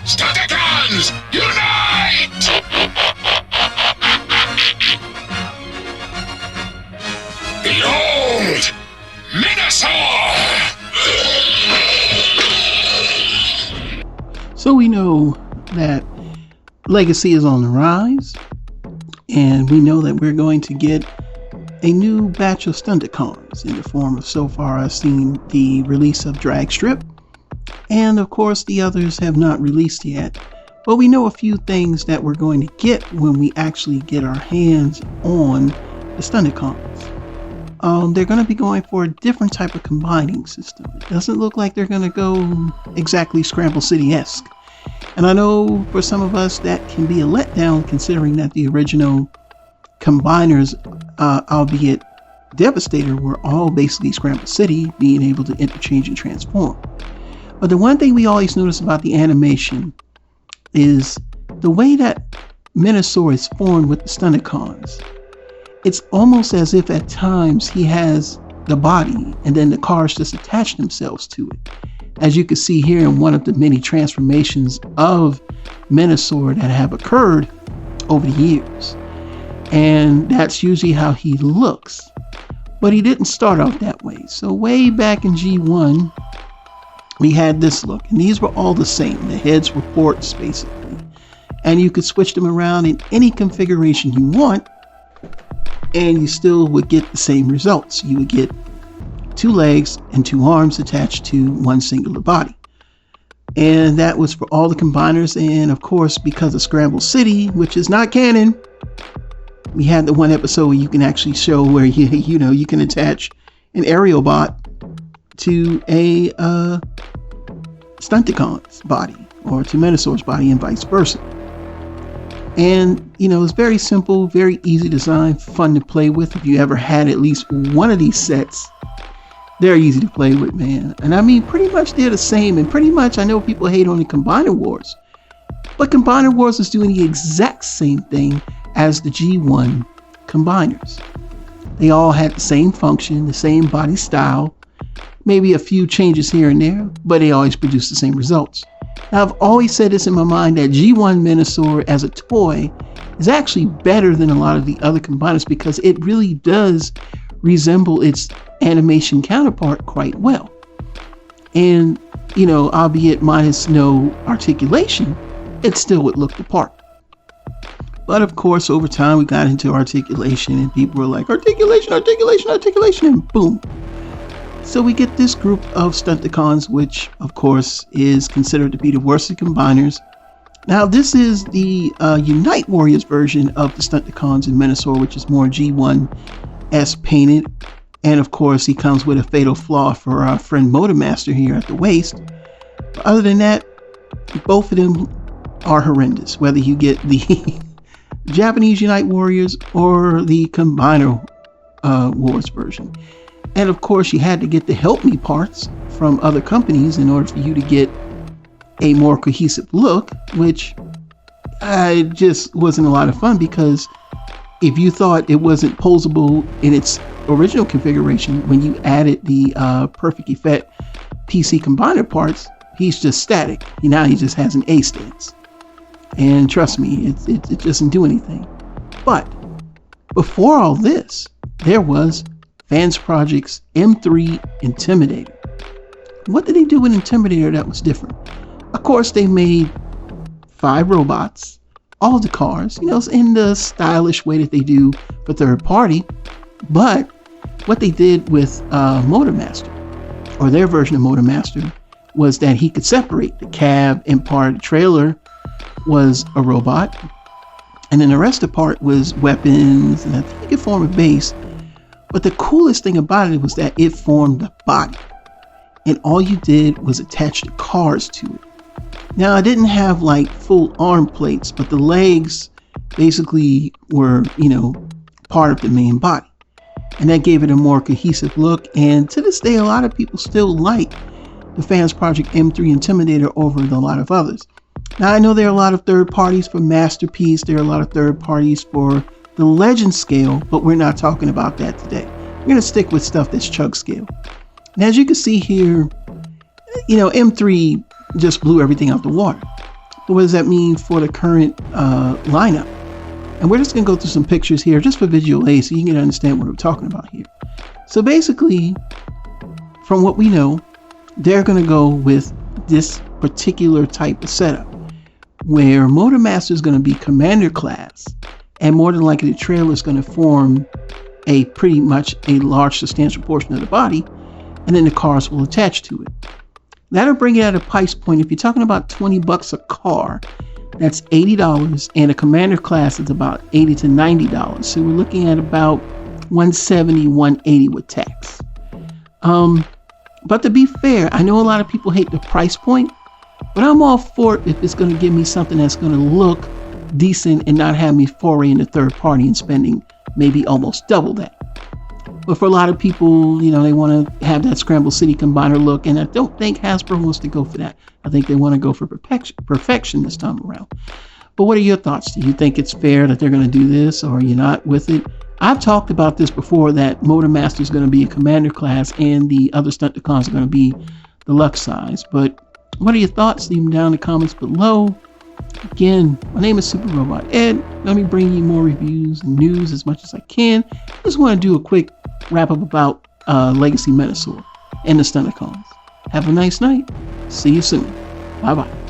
Stunticons, unite! Behold, Menasor! So we know that Legacy is on the rise, and we know that we're going to get a new batch of Stunticons in the form of, so far I've seen the release of Dragstrip, and of course the others have not released yet. But we know a few things that we're going to get when we actually get our hands on the Stunticons. They're going to be going for a different type of combining system. It doesn't look like they're going to go exactly Scramble City-esque. And I know for some of us that can be a letdown, considering that the original combiners, albeit Devastator, were all basically Scramble City, being able to interchange and transform. But the one thing we always notice about the animation is the way that Menasor is formed with the Stunticons. It's almost as if at times he has the body and then the cars just attach themselves to it. As you can see here in one of the many transformations of Menasor that have occurred over the years. And that's usually how he looks. But he didn't start out that way. So way back in G1, we had this look. And these were all the same. The heads were ports, basically. And you could switch them around in any configuration you want, and you still would get the same results. You would get 2 legs and 2 arms attached to one singular body. And that was for all the combiners. And of course, because of Scramble City, which is not canon, we had the one episode where you can actually show where you can attach an aerial bot to a Stunticon's body or to Menasor's body and vice versa. And it's very simple, very easy design, fun to play with. If you ever had at least one of these sets, they're easy to play with, man. And I mean, pretty much they're the same. And pretty much, I know people hate on the Combiner Wars, but Combiner Wars is doing the exact same thing as the G1 combiners. They all had the same function, the same body style, maybe a few changes here and there, but they always produce the same results. Now, I've always said this in my mind that G1 Menasor as a toy is actually better than a lot of the other combiners because it really does resemble its animation counterpart quite well. And, albeit minus no articulation, it still would look the part. But of course, over time, we got into articulation and people were like, articulation, and boom. So we get this group of Stunticons, which of course is considered to be the worst of combiners. Now this is the Unite Warriors version of the Stunticons in Menasor, which is more G1-esque painted. And of course, he comes with a fatal flaw for our friend Motormaster here at the waist. But other than that, both of them are horrendous, whether you get the Japanese Unite Warriors or the Combiner Wars version. And of course, you had to get the Help Me parts from other companies in order for you to get a more cohesive look, which just wasn't a lot of fun because if you thought it wasn't posable in its original configuration, when you added the Perfect Effect PC Combiner parts, he's just static. Now he just has an A stance. And trust me, it doesn't do anything. But before all this, there was Fans Project's M3 Intimidator. What did they do with Intimidator that was different? Of course, they made 5 robots, all the cars, in the stylish way that they do for third party. But what they did with Motormaster, or their version of Motormaster, was that he could separate the cab and part of the trailer was a robot, and then the rest of the part was weapons, and I think it could form a base. But the coolest thing about it was that it formed the body, and all you did was attach the cars to it. Now, I didn't have like full arm plates, but the legs basically were, part of the main body, and that gave it a more cohesive look. And to this day, a lot of people still like the Fans Project M3 Intimidator over a lot of others. Now, I know there are a lot of third parties for Masterpiece. There are a lot of third parties for the Legend scale, but we're not talking about that today. We're going to stick with stuff that's chug scale. And as you can see here, M3 just blew everything out the water. What does that mean for the current lineup? And we're just going to go through some pictures here just for visual aid so you can understand what we're talking about here. So basically, from what we know, they're going to go with this particular type of setup where Motormaster is going to be commander class, and more than likely the trailer is going to form a pretty much a large substantial portion of the body, and then the cars will attach to it. That'll bring it at a price point. If you're talking about $20 a car, that's $80, and a commander class is about $80 to $90. So we're looking at about $170, $180 with tax. But to be fair, I know a lot of people hate the price point, but I'm all for it if it's going to give me something that's going to look decent and not have me foray into third party and spending maybe almost double that. But for a lot of people, they want to have that Scramble City combiner look, and I don't think Hasbro wants to go for that. I think they want to go for perfection this time around. But what are your thoughts? Do you think it's fair that they're going to do this, or are you not with it? I've talked about this before, that Motormaster is going to be a commander class and the other Stunticons are going to be deluxe size. But what are your thoughts? Leave them down in the comments below. Again, my name is Super Robot Ed. Let me bring you more reviews and news as much as I can. I just want to do a quick wrap up about Legacy Menasor and the Stunticons. Have a nice night. See you soon. Bye bye.